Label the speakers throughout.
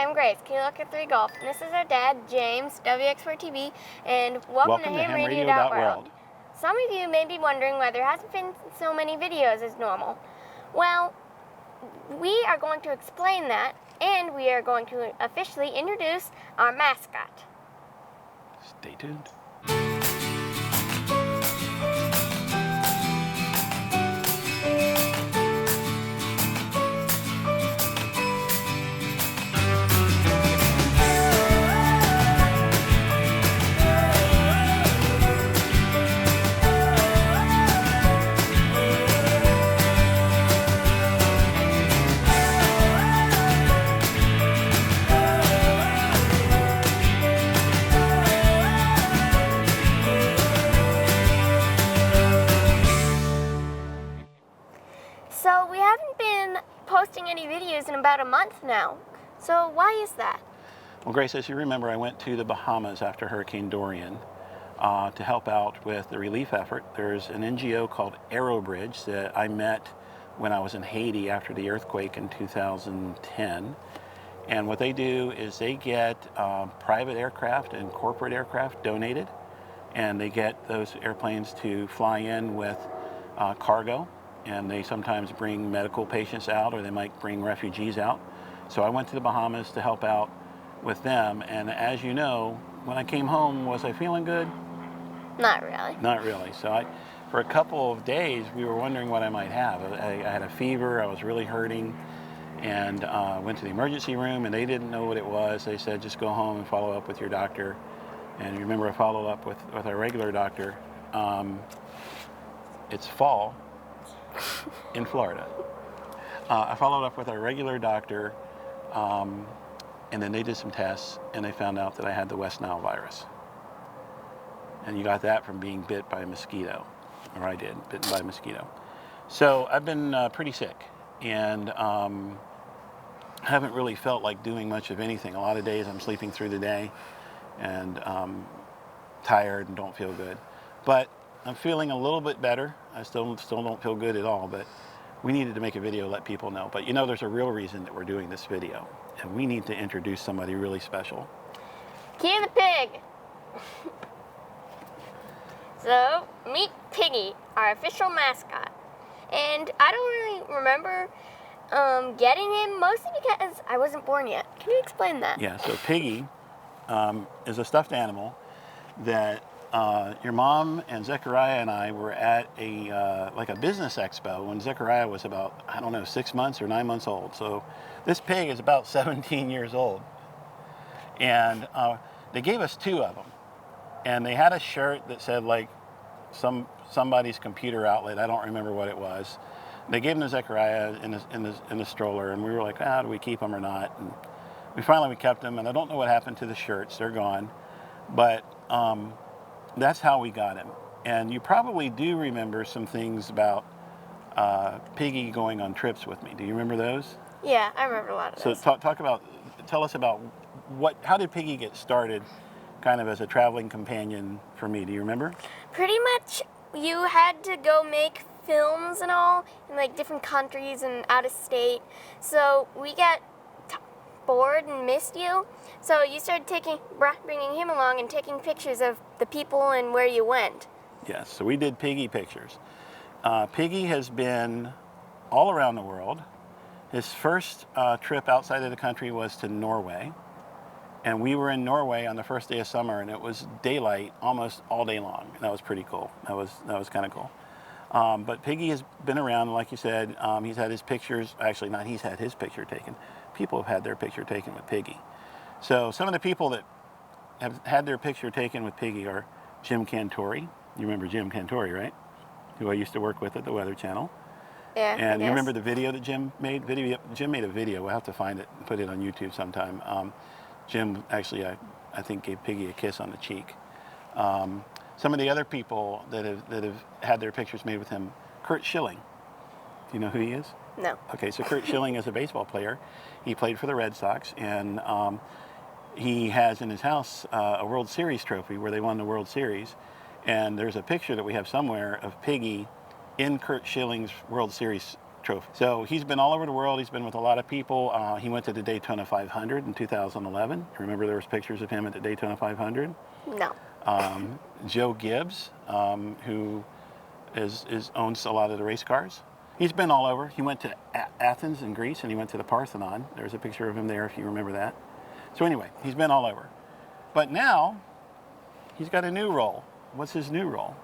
Speaker 1: Hi, I'm Grace, Kilo 3 Golf, and this is our dad, James, WX4TV, and welcome to HamRadio.World. Some of you may be wondering why there hasn't been so many videos as normal. Well, we are going to explain that, and we are going to officially introduce our mascot.
Speaker 2: Stay tuned.
Speaker 1: So we haven't been posting any videos in about a month now. So why is that?
Speaker 2: Well, Grace, as you remember, I went to the Bahamas after Hurricane Dorian to help out with the relief effort. There's an NGO called Bridge that I met when I was in Haiti after the earthquake in 2010. And what they do is they get private aircraft and corporate aircraft donated, and they get those airplanes to fly in with cargo. And they sometimes bring medical patients out, or they might bring refugees out. So I went to the Bahamas to help out with them. And as you know, when I came home, was I feeling good?
Speaker 1: Not really.
Speaker 2: Not really. So for a couple of days, we were wondering what I might have. I had a fever, I was really hurting, and went to the emergency room, and they didn't know what it was. They said, just go home and follow up with your doctor. And remember, I followed up with our regular doctor. It's fall in Florida. I followed up with our regular doctor, and then they did some tests, and they found out that I had the West Nile virus. And you got that from being bit by a mosquito, or I did, bitten by a mosquito. So I've been pretty sick, and haven't really felt like doing much of anything. A lot of days I'm sleeping through the day, and tired and don't feel good. But I'm feeling a little bit better. I still don't feel good at all, but we needed to make a video, let people know. But you know, there's a real reason that we're doing this video, and we need to introduce somebody really special.
Speaker 1: Cue the pig. So, meet Piggy, our official mascot. And I don't really remember getting him, mostly because I wasn't born yet. Can you explain that?
Speaker 2: Yeah, so Piggy is a stuffed animal that your mom and Zechariah and I were at like a business expo when Zechariah was about, 6 months or 9 months old. So this pig is about 17 years old. And they gave us 2 of them. And they had a shirt that said like somebody's computer outlet. I don't remember what it was. They gave them to Zechariah in the stroller, and we were like, do we keep them or not? And we kept them, and I don't know what happened to the shirts. They're gone. But that's how we got him. And you probably do remember some things about Piggy going on trips with me. Do you remember those?
Speaker 1: Yeah, I remember a lot of those.
Speaker 2: So tell us about how did Piggy get started kind of as a traveling companion for me? Do you remember?
Speaker 1: Pretty much you had to go make films and all in like different countries and out of state. So we got bored and missed you. So you started bringing him along and taking pictures of the people and where you went.
Speaker 2: Yes, so we did Piggy Pictures. Piggy has been all around the world. His first trip outside of the country was to Norway. And we were in Norway on the first day of summer, and it was daylight almost all day long. And that was pretty cool. That was kind of cool. But Piggy has been around, like you said. He's had his pictures, actually not he's had his picture taken. People have had their picture taken with Piggy. So some of the people that have had their picture taken with Piggy are Jim Cantori. You remember Jim Cantori, right? Who I used to work with at the Weather Channel.
Speaker 1: Yeah.
Speaker 2: And you remember the video that Jim made? Jim made a video. We'll have to find it and put it on YouTube sometime. Jim actually, I think, gave Piggy a kiss on the cheek. Some of the other people that have had their pictures made with him, Curt Schilling. Do you know who he is?
Speaker 1: No.
Speaker 2: Okay, so Curt Schilling is a baseball player. He played for the Red Sox, and he has in his house a World Series trophy where they won the World Series. And there's a picture that we have somewhere of Piggy in Curt Schilling's World Series trophy. So he's been all over the world. He's been with a lot of people. He went to the Daytona 500 in 2011. Remember there was pictures of him at the Daytona 500?
Speaker 1: No.
Speaker 2: Joe Gibbs, who owns a lot of the race cars. He's been all over. He went to Athens in Greece, and he went to the Parthenon. There's a picture of him there if you remember that. So anyway, he's been all over. But now, he's got a new role. What's his new role?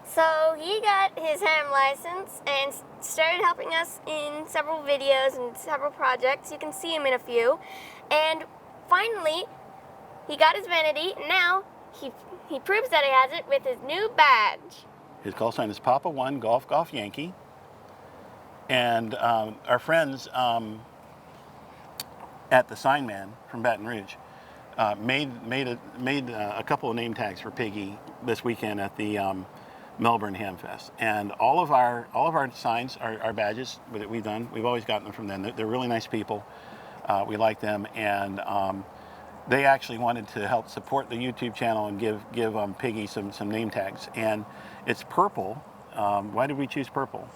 Speaker 1: So he got his ham license and started helping us in several videos and several projects. You can see him in a few. And finally, he got his vanity, and now he proves that he has it with his new badge.
Speaker 2: His call sign is Papa 1 Golf Golf Yankee. And our friends at the Sign Man from Baton Rouge made a couple of name tags for Piggy this weekend at the Melbourne Ham Fest. And all of our signs, our badges that we've done, we've always gotten them from them. They're really nice people. We like them, and they actually wanted to help support the YouTube channel and give Piggy some name tags. And it's purple. Why did we choose purple?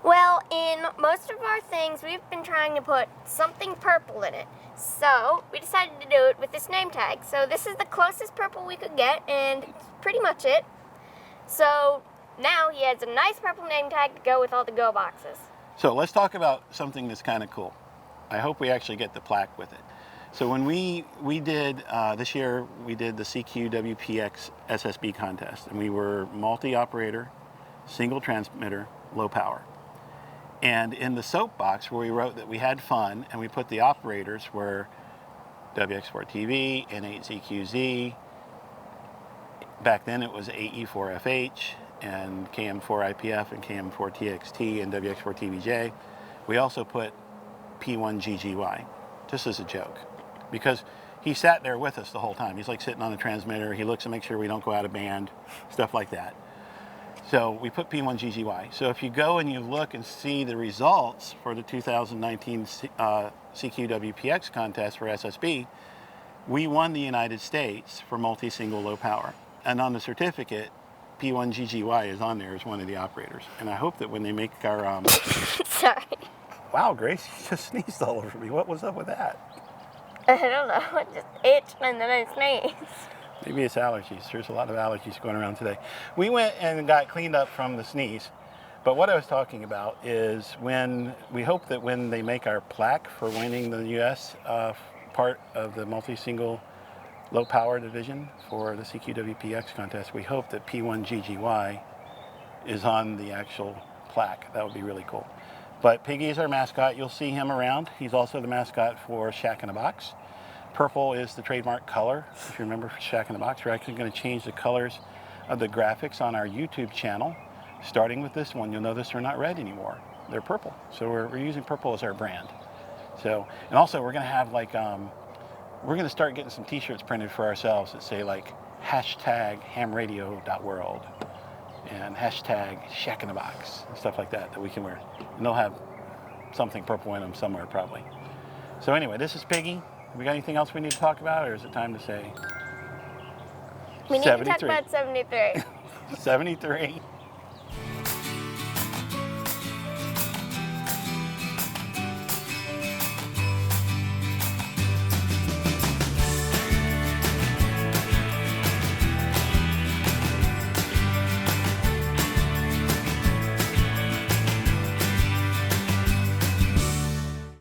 Speaker 1: Well, in most of our things, we've been trying to put something purple in it. So we decided to do it with this name tag. So this is the closest purple we could get, and it's pretty much it. So now he has a nice purple name tag to go with all the go boxes.
Speaker 2: So let's talk about something that's kind of cool. I hope we actually get the plaque with it. So when we did, this year, we did the CQWPX SSB contest, and we were multi-operator, single transmitter, low power. And in the soapbox where we wrote that we had fun, and we put the operators were WX4TV, N8ZQZ, back then it was AE4FH, and KM4IPF, and KM4TXT, and WX4TVJ. We also put P1GGY, just as a joke, because he sat there with us the whole time. He's like sitting on the transmitter, he looks to make sure we don't go out of band, stuff like that. So we put P1GGY. So if you go and you look and see the results for the 2019 CQWPX contest for SSB, we won the United States for multi-single low power. And on the certificate, P1GGY is on there as one of the operators. And I hope that when they make our...
Speaker 1: Sorry.
Speaker 2: Wow, Grace, you just sneezed all over me. What was up with that?
Speaker 1: I don't know. It just itched and then I sneezed.
Speaker 2: Maybe it's allergies. There's a lot of allergies going around today. We went and got cleaned up from the sneeze. But what I was talking about is when we hope that when they make our plaque for winning the U.S. Part of the multi-single low power division for the CQWPX contest, we hope that P1GGY is on the actual plaque. That would be really cool. But Piggy is our mascot. You'll see him around. He's also the mascot for Shack-in-a-Box. Purple is the trademark color. If you remember for Shack-in-a-Box, we're actually going to change the colors of the graphics on our YouTube channel. Starting with this one, you'll notice they're not red anymore. They're purple. So we're using purple as our brand. So, and also we're going to have like, we're going to start getting some t-shirts printed for ourselves that say like hashtag HamRadio.World and hashtag Shack-in-a-Box and stuff like that that we can wear. And they'll have something purple in them somewhere probably. So anyway, this is Piggy. Have we got anything else we need to talk about, or is it time to say
Speaker 1: we need 73? To talk about 73.
Speaker 2: 73.